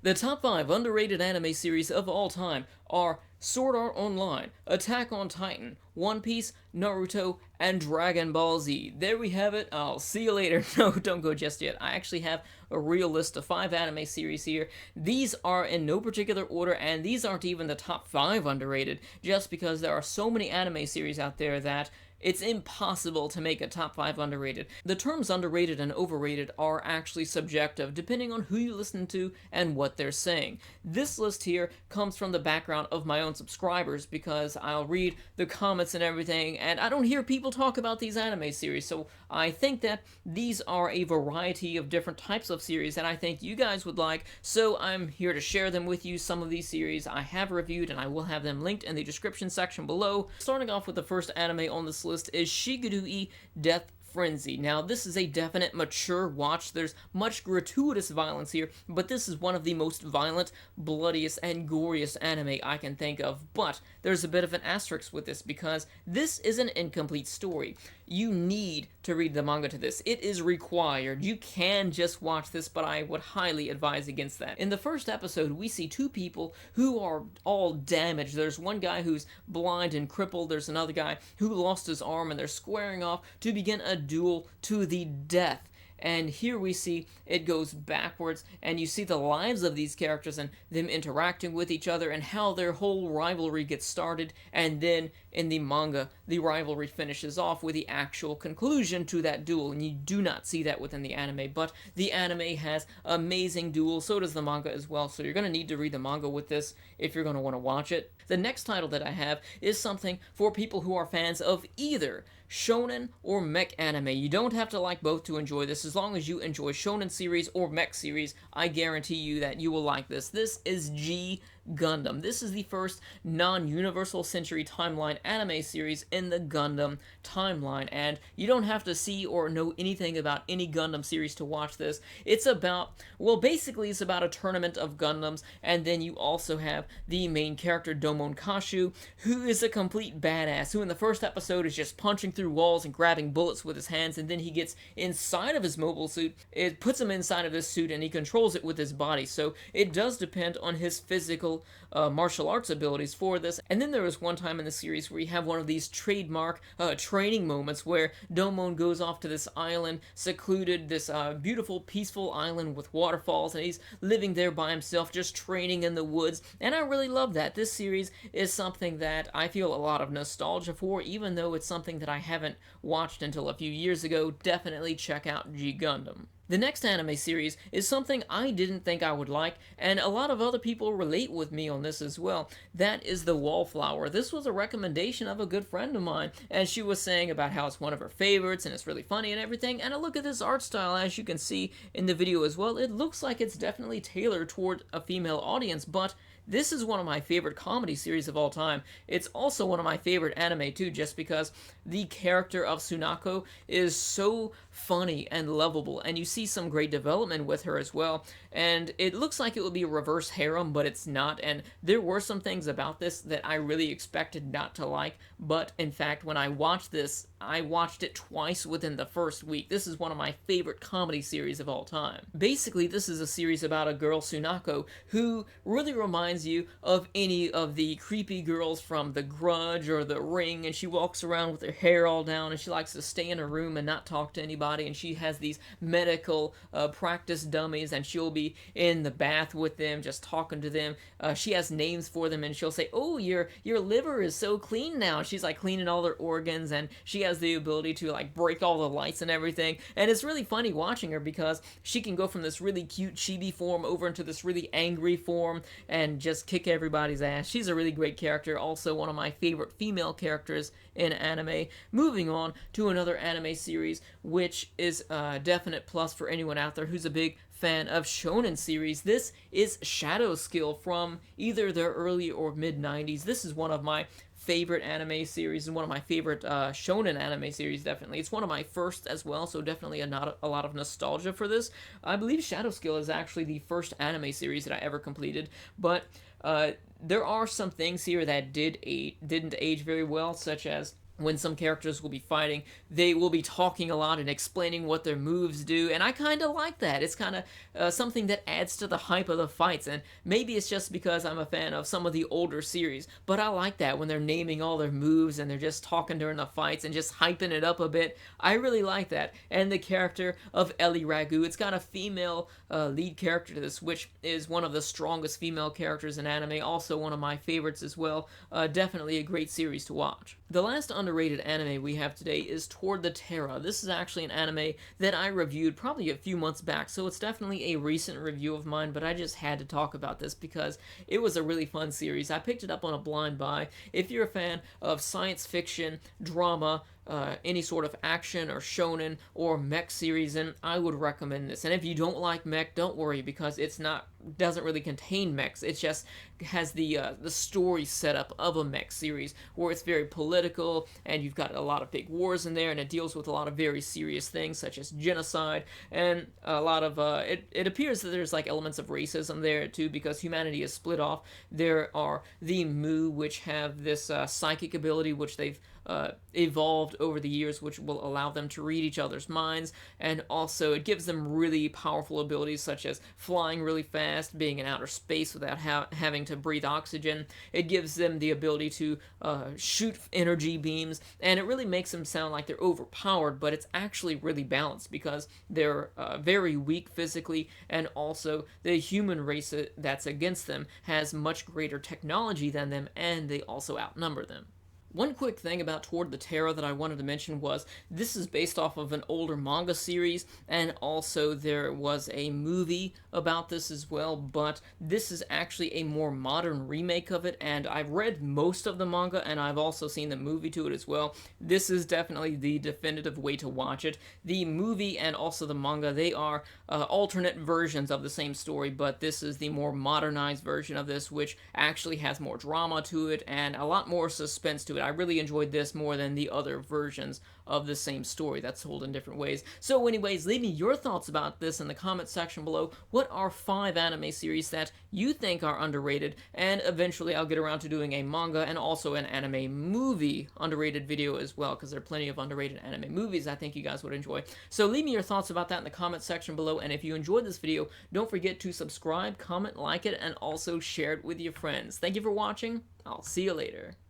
The top 5 underrated anime series of all time are Sword Art Online, Attack on Titan, One Piece, Naruto, and Dragon Ball Z. There we have it. I'll see you later. No, don't go just yet. I actually have a real list of 5 anime series here. These are in no particular order, and these aren't even the top 5 underrated, just because there are so many anime series out there that it's impossible to make a top 5 underrated. The terms underrated and overrated are actually subjective, depending on who you listen to and what they're saying. This list here comes from the background of my own subscribers, because I'll read the comments and everything, and I don't hear people talk about these anime series, so I think that these are a variety of different types of series that I think you guys would like, so I'm here to share them with you. Some of these series I have reviewed, and I will have them linked in the description section below. Starting off with the first anime on this list is Shigurui Death Frenzy. Now, this is a definite mature watch. There's much gratuitous violence here, but this is one of the most violent, bloodiest, and goriest anime I can think of. But there's a bit of an asterisk with this, because this is an incomplete story. You need to read the manga to this. It is required. You can just watch this, but I would highly advise against that. In the first episode, we see 2 people who are all damaged. There's one guy who's blind and crippled. There's another guy who lost his arm, and they're squaring off to begin a duel to the death. And here we see it goes backwards, and you see the lives of these characters and them interacting with each other and how their whole rivalry gets started, and then in the manga, the rivalry finishes off with the actual conclusion to that duel, and you do not see that within the anime, but the anime has amazing duels, so does the manga as well, so you're going to need to read the manga with this if you're going to want to watch it. The next title that I have is something for people who are fans of either shonen or mech anime. You don't have to like both to enjoy this. As long as you enjoy shonen series or mech series, I guarantee you that you will like this. This is G Gundam. This is the first non-Universal Century Timeline anime series in the Gundam timeline, and you don't have to see or know anything about any Gundam series to watch this. It's about, well, basically it's about a tournament of Gundams, and then you also have the main character, Domon Kashu, who is a complete badass, who in the first episode is just punching through walls and grabbing bullets with his hands, and then he gets inside of his mobile suit. It puts him inside of this suit, and he controls it with his body, so it does depend on his physical martial arts abilities for this. And then there was one time in the series where you have one of these trademark training moments where Domon goes off to this island, secluded, this beautiful, peaceful island with waterfalls, and he's living there by himself, just training in the woods, and I really love that. This series is something that I feel a lot of nostalgia for, even though it's something that I haven't watched until a few years ago. Definitely check out G Gundam. The next anime series is something I didn't think I would like, and a lot of other people relate with me on this as well. That is the Wallflower. This was a recommendation of a good friend of mine, and she was saying about how it's one of her favorites, and it's really funny and everything, and a look at this art style, as you can see in the video as well. It looks like it's definitely tailored toward a female audience, but this is one of my favorite comedy series of all time. It's also one of my favorite anime too, just because the character of Tsunako is so funny and lovable, and you see some great development with her as well. And it looks like it would be a reverse harem, but it's not, and there were some things about this that I really expected not to like, but in fact, when I watched this, I watched it twice within the first week. This is one of my favorite comedy series of all time. Basically, this is a series about a girl, Tsunako, who really reminds you of any of the creepy girls from The Grudge or The Ring, and she walks around with her hair all down, and she likes to stay in her room and not talk to anybody, and she has these medical practice dummies, and she'll be in the bath with them, just talking to them. She has names for them, and she'll say, "Oh, your liver is so clean now." She's like cleaning all their organs, and she has the ability to like break all the lights and everything, and it's really funny watching her because she can go from this really cute chibi form over into this really angry form and just kick everybody's ass. She's a really great character, also one of my favorite female characters in anime. Moving on to another anime series, which is a definite plus for anyone out there who's a big fan of shonen series. This is Shadow Skill from either the early or mid-90s. This is one of my favorite anime series and one of my favorite shonen anime series, definitely. It's one of my first as well, so definitely a lot of nostalgia for this. I believe Shadow Skill is actually the first anime series that I ever completed, but there are some things here that didn't age very well, such as when some characters will be fighting, they will be talking a lot and explaining what their moves do, and I kind of like that. It's kind of something that adds to the hype of the fights, and maybe it's just because I'm a fan of some of the older series, but I like that when they're naming all their moves and they're just talking during the fights and just hyping it up a bit. I really like that. And the character of Ellie Ragu, it's got a female lead character to this, which is one of the strongest female characters in anime, also one of my favorites as well. Definitely a great series to watch. The last underrated anime we have today is Toward the Terra. This is actually an anime that I reviewed probably a few months back, so it's definitely a recent review of mine, but I just had to talk about this because it was a really fun series. I picked it up on a blind buy. If you're a fan of science fiction, drama, any sort of action or shonen or mech series, and I would recommend this. And if you don't like mech, don't worry, because doesn't really contain mechs. It just has the story setup of a mech series where it's very political and you've got a lot of big wars in there, and it deals with a lot of very serious things such as genocide and a lot of it appears that there's like elements of racism there too, because humanity is split off. There are the Mu, which have this psychic ability which they've evolved over the years, which will allow them to read each other's minds, and also it gives them really powerful abilities such as flying really fast, being in outer space without having to breathe oxygen. It gives them the ability to shoot energy beams, and it really makes them sound like they're overpowered, but it's actually really balanced because they're very weak physically, and also the human race that's against them has much greater technology than them, and they also outnumber them. One quick thing about Toward the Terra that I wanted to mention was this is based off of an older manga series, and also there was a movie about this as well, but this is actually a more modern remake of it, and I've read most of the manga, and I've also seen the movie to it as well. This is definitely the definitive way to watch it. The movie and also the manga, they are alternate versions of the same story, but this is the more modernized version of this, which actually has more drama to it and a lot more suspense to it. I really enjoyed this more than the other versions of the same story that's told in different ways. So anyways, leave me your thoughts about this in the comment section below. What are 5 anime series that you think are underrated? And eventually I'll get around to doing a manga and also an anime movie underrated video as well, because there are plenty of underrated anime movies I think you guys would enjoy. So leave me your thoughts about that in the comment section below, and if you enjoyed this video, don't forget to subscribe, comment, like it, and also share it with your friends. Thank you for watching. I'll see you later.